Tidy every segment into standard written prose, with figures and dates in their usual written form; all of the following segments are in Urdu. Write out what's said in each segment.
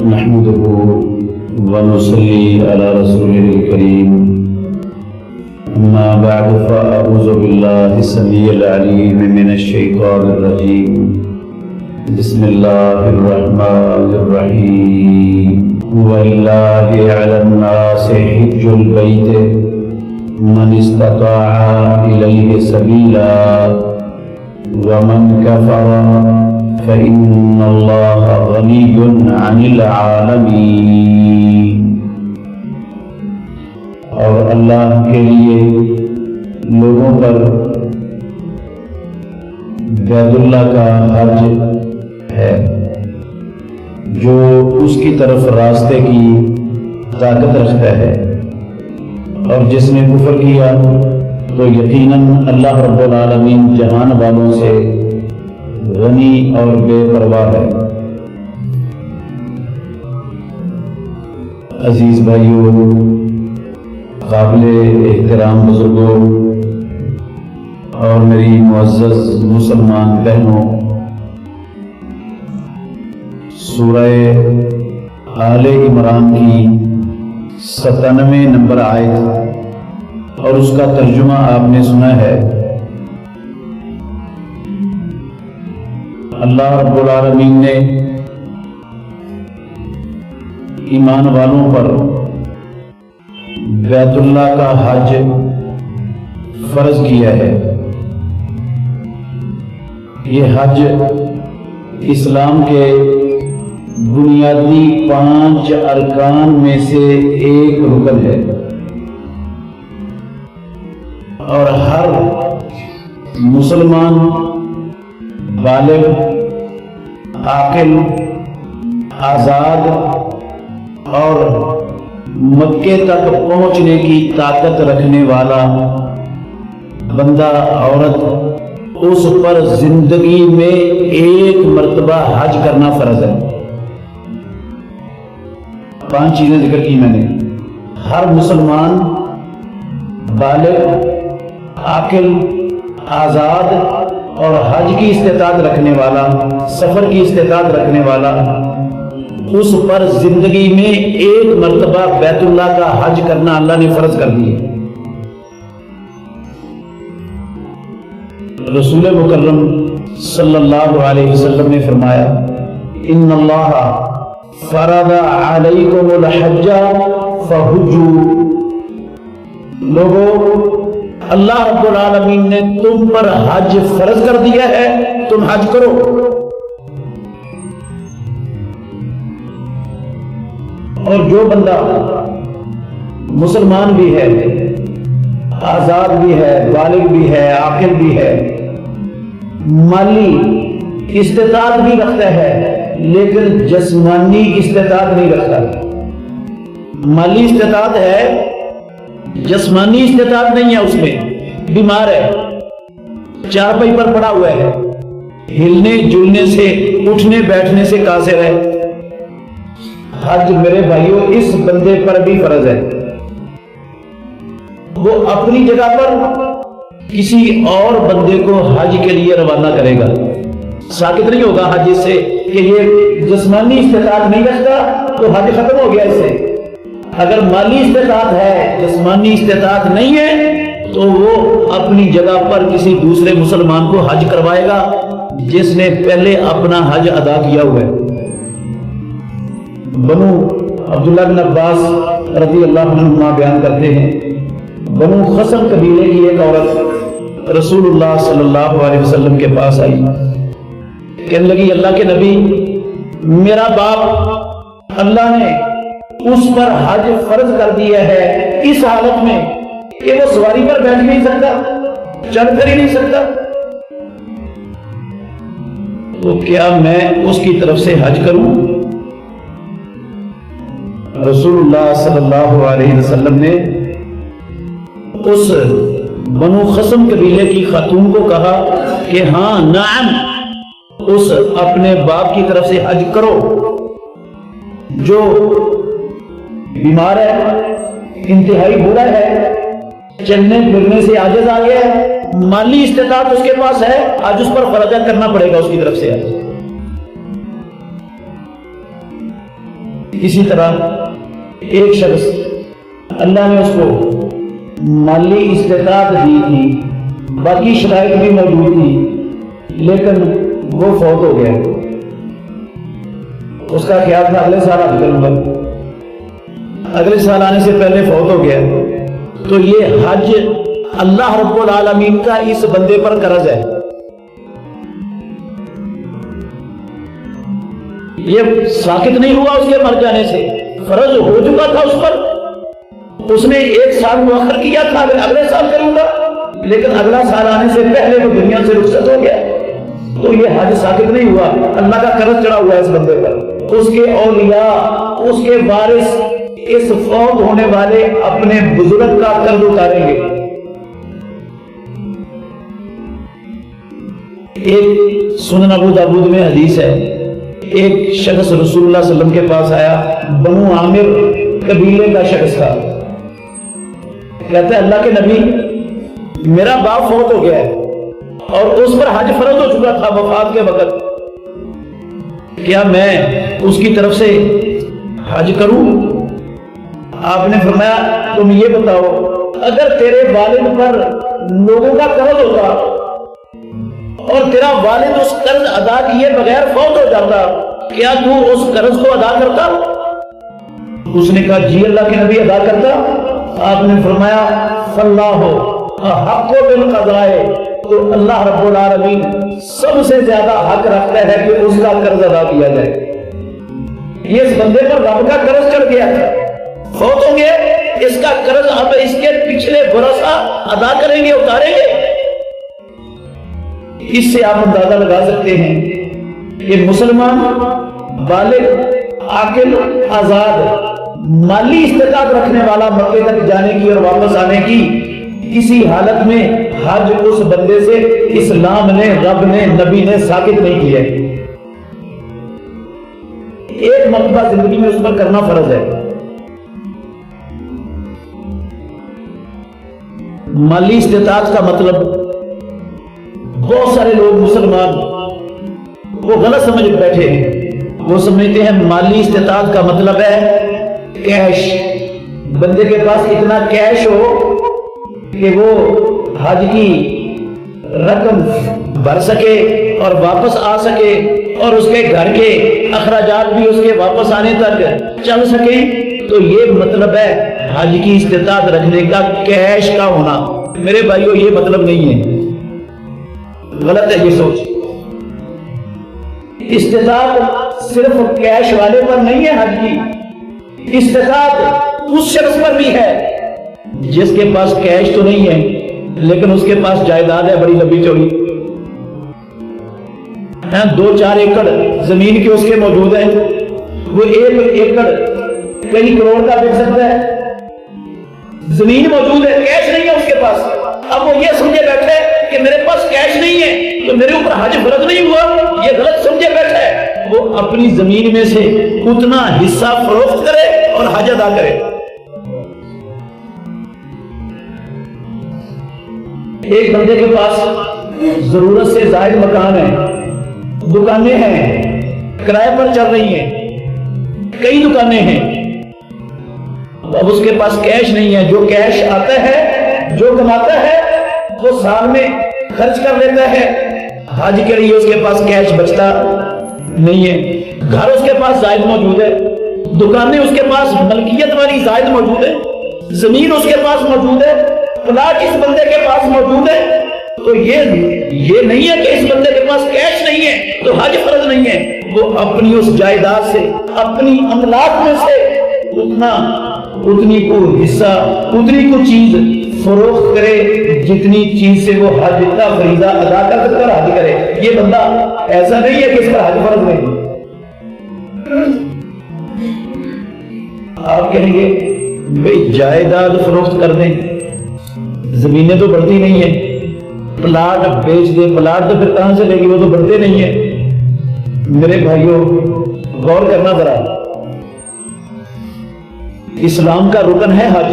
نحمده ونصلي على رسوله الكريم أما بعد فأعوذ بالله السميع العليم من الشيطان الرجيم بسم الله الرحمن الرحيم ولله على الناس حج البيت من استطاع إليه سبيلا ومن كفر فإن الله غني عن العالمين۔ اور اللہ کے لیے لوگوں پر بیت اللہ کا حج ہے جو اس کی طرف راستے کی طاقت رکھتا ہے، اور جس نے کفر کیا تو یقیناً اللہ رب العالمین جہان والوں سے غنی اور بے پرواہ ہے۔ عزیز بھائیوں، قابل احترام بزرگوں اور میری معزز مسلمان بہنوں، سورہ آل عمران کی 97 نمبر آیت اور اس کا ترجمہ آپ نے سنا ہے۔ اللہ رب العالمین نے ایمان والوں پر بیت اللہ کا حج فرض کیا ہے۔ یہ حج اسلام کے بنیادی 5 ارکان میں سے ایک رکن ہے، اور ہر مسلمان بالغ، عاقل، آزاد اور مکے تک پہنچنے کی طاقت رکھنے والا بندہ عورت، اس پر زندگی میں ایک مرتبہ حج کرنا فرض ہے۔ 5 چیزیں ذکر کی میں نے۔ ہر مسلمان بالغ، عاقل، آزاد اور حج کی استطاعت رکھنے والا، سفر کی استطاعت رکھنے والا، اس پر زندگی میں ایک مرتبہ بیت اللہ کا حج کرنا اللہ نے فرض کر دیا۔ رسول مکرم صلی اللہ علیہ وسلم نے فرمایا، ان اللہ فرض علیکم الحج فحجوا۔ لوگوں، اللہ رب العالمین نے تم پر حج فرض کر دیا ہے، تم حج کرو۔ اور جو بندہ مسلمان بھی ہے، آزاد بھی ہے، بالغ بھی ہے، عاقل بھی ہے، مالی استطاعت بھی رکھتا ہے لیکن جسمانی استطاعت نہیں رکھتا، مالی استطاعت ہے، جسمانی استطاعت نہیں ہے، اس میں بیمار ہے، چارپائی پر پڑا ہوا ہے، ہلنے جلنے سے، اٹھنے بیٹھنے سے قاصر ہے، حج میرے بھائیوں اس بندے پر بھی فرض ہے۔ وہ اپنی جگہ پر کسی اور بندے کو حج کے لیے روانہ کرے گا، ساکت نہیں ہوگا حج اس سے کہ یہ جسمانی استطاعت نہیں رکھتا تو حج ختم ہو گیا اس سے۔ اگر مالی استطاعت ہے، جسمانی استطاعت نہیں ہے، تو وہ اپنی جگہ پر کسی دوسرے مسلمان کو حج کروائے گا جس نے پہلے اپنا حج ادا کیا ہوا ہے۔ بنو عبداللہ بن عباس رضی اللہ عنہما بیان کرتے ہیں، بنو خصم قبیلے کی ایک عورت رسول اللہ صلی اللہ علیہ وسلم کے پاس آئی، کہنے لگی، اللہ کے نبی، میرا باپ اللہ نے اس پر حج فرض کر دیا ہے اس حالت میں کہ وہ سواری پر بیٹھ نہیں سکتا، چل پھر ہی نہیں سکتا، تو کیا میں اس کی طرف سے حج کروں؟ رسول اللہ صلی اللہ علیہ وسلم نے اس بنو خصم قبیلے کی خاتون کو کہا کہ ہاں نعم، اس اپنے باپ کی طرف سے حج کرو جو بیمار ہے، انتہائی بوڑھا ہے، چلنے پھرنے سے عاجز آ گیا ہے، مالی استطاعت اس کے پاس ہے، آج اس پر خرچہ کرنا پڑے گا اس کی طرف سے۔ اسی طرح ایک شخص اللہ نے اس کو مالی استطاعت دی تھی، باقی شرائط بھی موجود تھی، لیکن وہ فوت ہو گیا۔ اس کا خیال تھا اگلے سال حج کروں گا، اگلے سال آنے سے پہلے فوت ہو گیا۔ تو یہ حج اللہ رب العالمین کا اس بندے پر قرض ہے، یہ ساقط نہیں ہوا اس کے مر جانے سے، فرض ہو چکا تھا اس پر، اس نے ایک سال مؤخر کیا تھا اگلے سال کروں گا، لیکن اگلا سال آنے سے پہلے وہ دنیا سے رخصت ہو گیا، تو یہ حج ساقط نہیں ہوا، اللہ کا قرض چڑھا ہوا ہے اس بندے پر۔ اس کے اولیاء، اس کے وارث اس فوت ہونے والے اپنے بزرگ کا قرض اتاریں گے۔ ایک سنن ابو داؤد میں حدیث ہے، ایک شخص رسول اللہ صلی اللہ علیہ وسلم کے پاس آیا، بنو عامر قبیلے کا شخص تھا، کہتا ہے اللہ کے نبی میرا باپ فوت ہو گیا ہے اور اس پر حج فرض ہو چکا تھا وفات کے وقت، کیا میں اس کی طرف سے حج کروں؟ آپ نے فرمایا تم یہ بتاؤ، اگر تیرے والد پر لوگوں کا قرض ہوتا اور تیرا والد اس قرض ادا کیے بغیر فوت ہو جاتا، کیا تو اس قرض کو ادا کرتا؟ اس نے کہا جی اللہ کے نبی ادا کرتا۔ آپ نے فرمایا فاللہ حق بالقضاء، تو اللہ رب العالمین سب سے زیادہ حق رکھتا ہے کہ اس کا قرض ادا کیا جائے۔ یہ اس بندے پر رب کا قرض چڑھ گیا تھا، فوت ہوں گے، اس کا قرض اب اس کے پچھلے ورثہ ادا کریں گے، اتاریں گے۔ اس سے آپ اندازہ لگا سکتے ہیں کہ مسلمان بالغ، عاقل، آزاد، مالی استطاعت رکھنے والا مکے تک جانے کی اور واپس آنے کی کسی حالت میں حج اس بندے سے اسلام نے، رب نے، نبی نے ساقط نہیں کیا۔ ایک مرتبہ زندگی میں اس پر کرنا فرض ہے۔ مالی استطاعت کا مطلب بہت سارے لوگ مسلمان وہ غلط سمجھ بیٹھے ہیں، وہ سمجھتے ہیں مالی استطاعت کا مطلب ہے کیش، بندے کے پاس اتنا کیش ہو کہ وہ حج کی رقم بھر سکے اور واپس آ سکے اور اس کے گھر کے اخراجات بھی اس کے واپس آنے تک چل سکیں، تو یہ مطلب ہے حج کی استطاعت رکھنے کا، کیش کا ہونا۔ میرے بھائیو یہ مطلب نہیں ہے، غلط ہے یہ سوچ۔ استطاعت صرف کیش والے پر نہیں ہے، حج کی استطاعت اس شخص پر بھی ہے جس کے پاس کیش تو نہیں ہے لیکن اس کے پاس جائیداد ہے بڑی لمبی چوڑی، 2-4 ایکڑ زمین کے اس کے موجود ہیں، وہ 1 ایکڑ کئی کروڑ کا بک سکتا ہے، زمین موجود ہے، کیش نہیں ہے اس کے پاس۔ اب وہ یہ سمجھے بیٹھے کہ میرے پاس کیش نہیں ہے تو میرے اوپر حج فرض نہیں ہوا، یہ غلط سمجھے بیٹھے۔ وہ اپنی زمین میں سے اتنا حصہ فروخت کرے اور حج ادا کرے۔ ایک بندے کے پاس ضرورت سے زائد مکان ہے، دکانیں ہیں، کرائے پر چل رہی ہیں، کئی دکانیں ہیں، اب اس کے پاس کیش نہیں ہے، جو کیش آتا ہے، جو کماتا ہے وہ سال میں خرچ کر لیتا ہے، حج کے لیے اس کے پاس کیش بچتا نہیں ہے۔ گھر اس کے پاس زائد موجود ہے، دکانیں اس کے پاس ملکیت والی زائد موجود ہے، زمین اس کے پاس موجود ہے، پلاٹ اس بندے کے پاس موجود ہے، تو یہ نہیں ہے کہ اس بندے کے پاس کیش نہیں ہے تو حج فرض نہیں ہے۔ وہ اپنی اس جائیداد سے، اپنی املاک میں سے اتنی کو حصہ، اتنی کو چیز فروخت کرے جتنی چیز سے وہ حج کا فریضہ ادا کر سکتا اور حج کرے۔ یہ بندہ ایسا نہیں ہے کہ اس پر حج فرض نہیں۔ آپ کہیں گے بھئی جائیداد فروخت کر دیں، زمینیں تو بڑھتی نہیں ہیں، پلاٹ بیچ دیں، پلاٹ تو پھر کہاں سے لے گی، وہ تو بڑھتے نہیں ہیں۔ میرے بھائیوں غور کرنا ذرا، اسلام کا رکن ہے حج،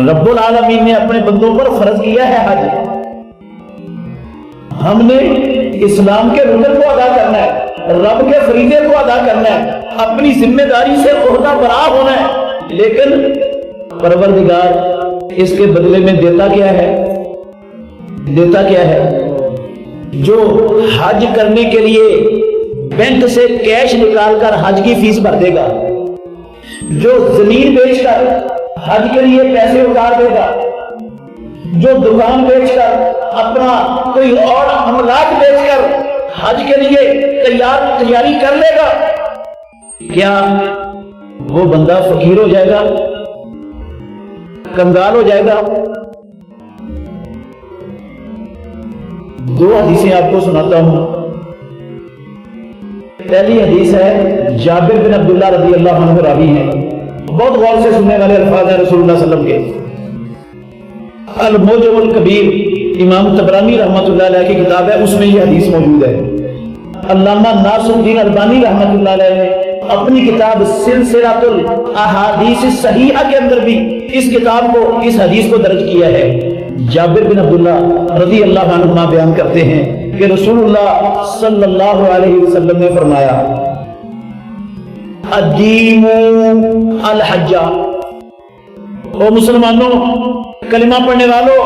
رب العالمین نے اپنے بندوں پر فرض کیا ہے حج۔ ہم نے اسلام کے رکن کو ادا کرنا ہے، رب کے فریضے کو ادا کرنا ہے، اپنی ذمہ داری سے عہدہ برآ ہونا ہے، لیکن پروردگار اس کے بدلے میں دیتا کیا ہے؟ دیتا کیا ہے؟ جو حج کرنے کے لیے بینک سے کیش نکال کر حج کی فیس بھر دے گا، جو زمین بیچ کر حج کے لیے پیسے اتار دے گا، جو دکان بیچ کر اپنا کوئی اور املاک بیچ کر حج کے لیے تیاری کر لے گا، کیا وہ بندہ فقیر ہو جائے گا؟ کنگال ہو جائے گا؟ دو حدیثیں آپ کو سناتا ہوں۔ پہلی حدیث ہے جابر بن عبداللہ رضی اللہ عنہ راوی ہیں، بہت غور سے سننے والے الفاظ ہیں رسول اللہ صلی اللہ علیہ وسلم کے۔ المعجم الکبیر امام طبرانی رحمۃ اللہ علیہ کی کتاب ہے، اس میں یہ حدیث موجود ہے۔ علامہ ناصر الدین البانی رحمۃ اللہ علیہ نے اپنی کتاب سلسلۃ الاحادیث الصحیحہ کے اندر بھی اس کتاب کو، اس حدیث کو درج کیا ہے۔ جابر بن عبداللہ رضی اللہ عنہما بیان کرتے ہیں کہ رسول اللہ صلی اللہ علیہ وسلم نے فرمایا ادیموا الحج، او مسلمانوں، کلمہ پڑھنے والوں،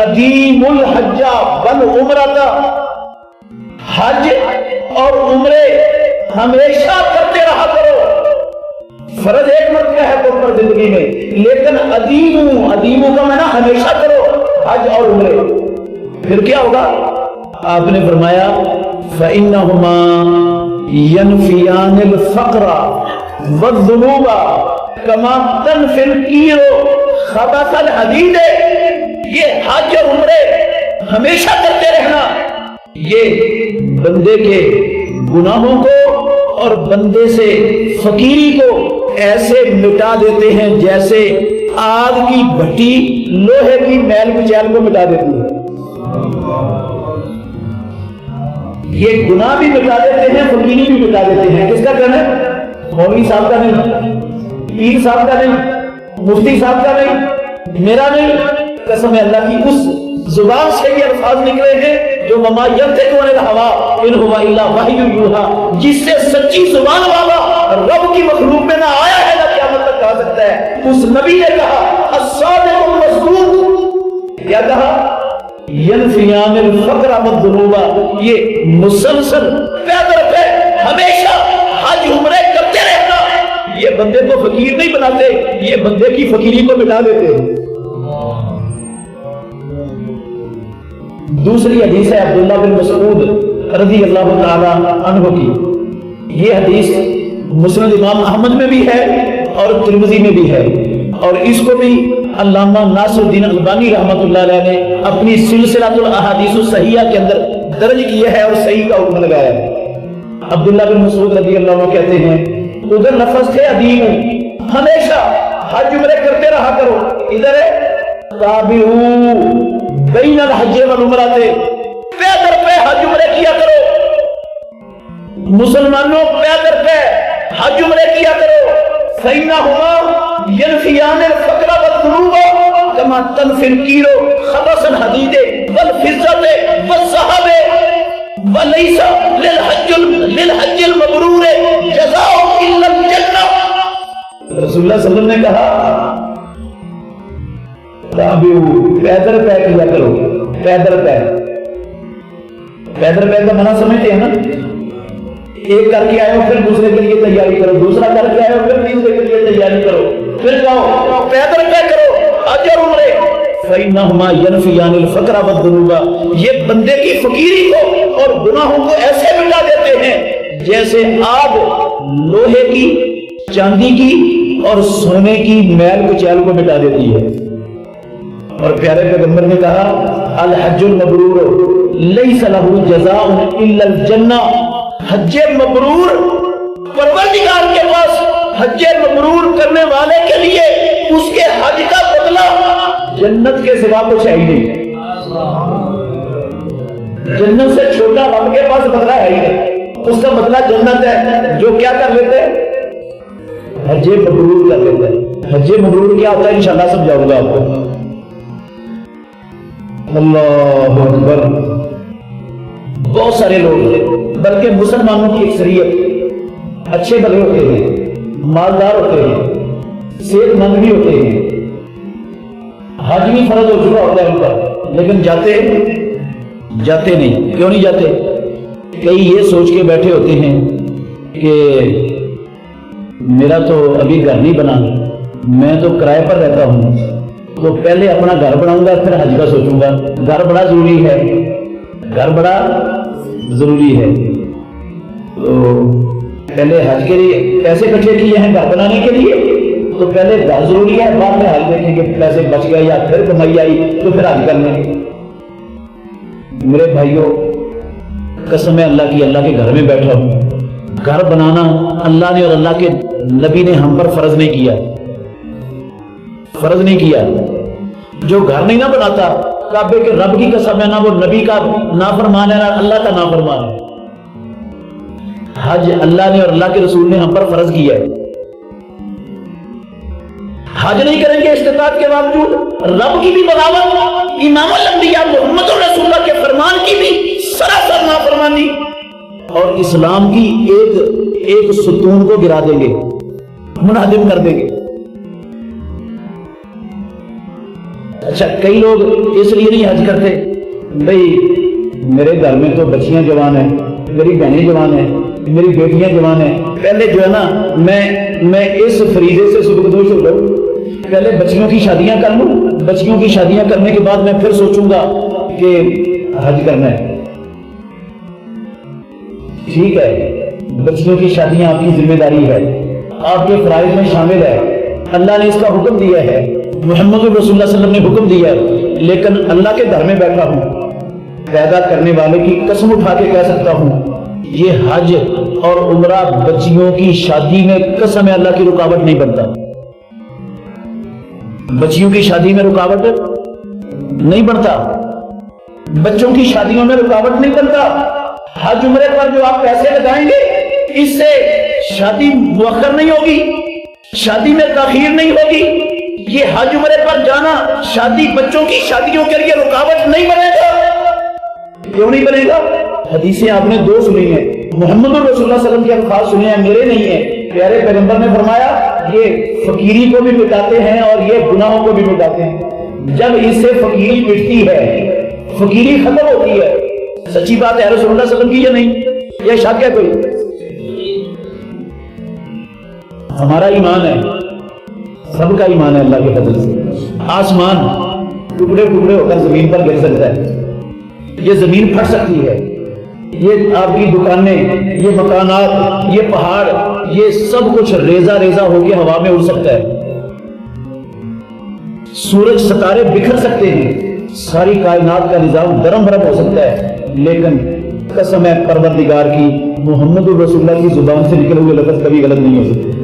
ادیموا الحج والعمرۃ، حج اور عمرے ہمیشہ کرتے رہا کرو۔ فرض ایک مرتبہ ہے تم پر زندگی میں، لیکن ادیمو کا معنی ہمیشہ کرو حج اور عمرے۔ پھر کیا ہوگا؟ آپ نے فرمایا فَإِنَّهُمَا يَنْفِيَانِ الْفَقْرَ وَالذُّنُوبَ كَمَا تَنْفِي الْكِيرُ خَبَثَ الْحَدِيدِ۔ یہ حج اور عمرے ہمیشہ کرتے رہنا، یہ بندے کے گناہوں کو اور بندے سے فقیری کو ایسے مٹا دیتے ہیں جیسے آگ کی بھٹی لوہے کی میل کچیل کو مٹا دیتی ہے۔ یہ گناہ بھی مٹا دیتے ہیں، فقیری بھی مٹا دیتے ہیں۔ کس کا کہنا ہے؟ مولوی صاحب کا نہیں، پیر صاحب کا نہیں، مفتی صاحب کا نہیں، میرا نہیں، قسم اللہ کی اس زبان سے یہ الفاظ نکلے ہیں جو وما ینطق عن الہوی ان هو الا وحی یوحی، جس سے سچی زبان والا رب کی مخلوق میں نہ آیا ہے نہ قیامت تک آ سکتا ہے۔ اس نبی نے کہا الصادق المصدوق، کیا کہا؟ ینفیان الفقر والذنوب، یہ مسلسل پیدر پہ ہمیشہ حج عمرے کرتے رہنا، یہ بندے کو فقیر نہیں بناتے، یہ بندے کی فقیری کو مٹا دیتے ہیں۔ دوسری حدیث ہے عبداللہ بن مسعود رضی اللہ تعالی عنہ کی، یہ حدیث مسند امام احمد میں بھی ہے اور ترمذی میں بھی ہے، اور اس کو بھی علامہ ناصر الدین البانی رحمۃ اللہ علیہ نے اپنی سلسلۃ الاحادیث الصحیحہ کے اندر درج کیا ہے اور صحیح کا حکم لگایا ہے۔ عبداللہ بن مسعود رضی اللہ عنہ کہتے ہیں ادھر لفظ تھے ادیم، ہمیشہ حج عمرے کرتے رہا کرو، ادھر ہے تابعوا بین الحج والعمرہ، پیدر پہ حج عمرے کیا کرو، مسلمانوں پیدر پہ حج عمرے کیا کرو۔ فإنهما ينفيان الفقر والذنوب كما تنفي الكير خبث الحديد والفضة والذهب وليس للحج المبرور جزاء إلا الجنة۔ رسول اللہ صلی اللہ علیہ وسلم نے کہا پیدر پہ کیا کرو، پیدر پہ، پیدر پہ کا منع سمجھتے ہیں نا؟ ایک کر کے آئے ہو پھر دوسرے کے لیے تیاری کرو، دوسرا کر کے آئے ہو پھر تیسرے کے لیے تیاری کرو، پھر جاؤ پیدر پہ کرو حج اور عمرے۔ فإنهما ينفيان الفقر والذنوب، یہ بندے کی فقیری کو اور گناہوں کو ایسے مٹا دیتے ہیں جیسے آگ لوہے کی، چاندی کی اور سونے کی میل کچیل کو مٹا دیتی ہے۔ اور پیارے پیغمبر نے کہا الحج المبرور لیس لہ جزاء الا الجنہ، حج مبرور، پروردگار کے پاس حج مبرور کرنے والے کے لیے اس کے حج کا بدلہ جنت کے سوا کچھ ہے ہی نہیں۔ جنت سے چھوٹا رب کے پاس بدلہ ہے ہی نہیں، اس کا بدلہ جنت ہے۔ جو کیا کر لیتے ہیں؟ حج مبرور کر لیتے ہیں۔ حج مبرور کیا ہوتا ہے انشاءاللہ سمجھاؤں گا آپ کو۔ اللہ اکبر۔ بہت سارے لوگ، بلکہ مسلمانوں کی اکثریت اچھے بھلے ہوتے ہیں، مالدار ہوتے ہیں، صحت مند بھی ہوتے ہیں، حج بھی فرض ہو چکا ہوتا ہے ان پر، لیکن جاتے نہیں۔ کیوں نہیں جاتے؟ کئی یہ سوچ کے بیٹھے ہوتے ہیں کہ میرا تو ابھی گھر نہیں بنا، میں تو کرائے پر رہتا ہوں، تو پہلے اپنا گھر بناؤں گا پھر حج کا سوچوں گا۔ گھر بڑا ضروری ہے، گھر بڑا ضروری ہے، تو پہلے حج کے لیے پیسے اکٹھے کیے ہیں گھر بنانے کے لیے، تو پہلے گھر ضروری ہے، بعد میں حج دیکھیں گے پیسے بچ گئے یا پھر کمائی آئی تو پھر حج کر لیں گے۔ میرے بھائیوں، قسم ہے اللہ کی، اللہ کے گھر میں بیٹھا ہوں، گھر بنانا اللہ نے اور اللہ کے نبی نے ہم پر فرض نہیں کیا، فرض نہیں کیا۔ جو گھر نہیں نہ بناتا، کعبے کے رب کی قسم ہے، نہ وہ نبی کا نافرمان ہے نہ اللہ کا نافرمان ہے۔ حج اللہ نے اور اللہ کے رسول نے ہم پر فرض کیا ہے۔ حج نہیں کریں گے استطاعت کے باوجود، رب کی بھی بغاوت، امام الانبیاء محمد رسول اللہ کے فرمان کی بھی سراسر نافرمانی، اور اسلام کی ایک ستون کو گرا دیں گے، منہدم کر دیں گے۔ اچھا، کئی لوگ اس لیے نہیں حج کرتے، بھئی میرے گھر میں تو بچیاں جوان ہیں، میری بہنیں جوان ہیں، میری بیٹیاں جوان ہیں، پہلے جو ہے نا میں اس فریضے سے سبکدوش ہو جاؤں، پہلے بچیوں کی شادیاں کر لوں، بچیوں کی شادیاں کرنے کے بعد میں پھر سوچوں گا کہ حج کرنا ہے۔ ٹھیک ہے، بچیوں کی شادیاں آپ کی ذمہ داری ہے، آپ کے فرائض میں شامل ہے، اللہ نے اس کا حکم دیا ہے، محمد رسول اللہ صلی اللہ علیہ وسلم نے حکم دیا ہے، لیکن اللہ کے گھر میں بیٹھا ہوں، پیدا کرنے والے کی قسم اٹھا کے کہہ سکتا ہوں یہ حج اور عمرہ بچیوں کی شادی میں قسم اللہ کی رکاوٹ نہیں بنتا، بچیوں کی شادی میں رکاوٹ نہیں بنتا، بچوں کی شادیوں میں رکاوٹ نہیں بنتا۔ حج عمرے پر جو آپ پیسے لگائیں گے، اس سے شادی مؤخر نہیں ہوگی، شادی میں تاخیر نہیں ہوگی۔ یہ حج عمرے پر جانا شادی، بچوں کی شادیوں کے لیے رکاوٹ نہیں بنے گا۔ کیوں نہیں بنے گا؟ حدیثیں آپ نے دو سنی ہیں، محمد رسول اللہ صلی اللہ علیہ وسلم کے الفاظ سنے ہیں، میرے نہیں ہیں۔ پیارے پیغمبر نے فرمایا یہ فقیری کو بھی مٹاتے ہیں اور یہ گناہوں کو بھی مٹاتے ہیں۔ جب اس سے فقیری مٹتی ہے، فقیری ختم ہوتی ہے، سچی بات ہے رسول اللہ صلی اللہ علیہ وسلم کی یا نہیں؟ یہ شک ہے کوئی؟ ہمارا ایمان ہے، سب کا ایمان ہے اللہ کے فضل سے۔ آسمان ٹکڑے ٹکڑے ہو کر زمین پر گر سکتا ہے، یہ زمین پھٹ سکتی ہے، یہ آپ کی دکانیں، یہ مکانات، یہ پہاڑ، یہ سب کچھ ریزہ ریزہ ہو کے ہوا میں اڑ سکتا ہے، سورج ستارے بکھر سکتے ہیں، ساری کائنات کا نظام درم برم ہو سکتا ہے، لیکن قسم ہے پروردگار کی، محمد رسول اللہ کی زبان سے نکلے ہوئے لفظ کبھی غلط نہیں ہو سکتے۔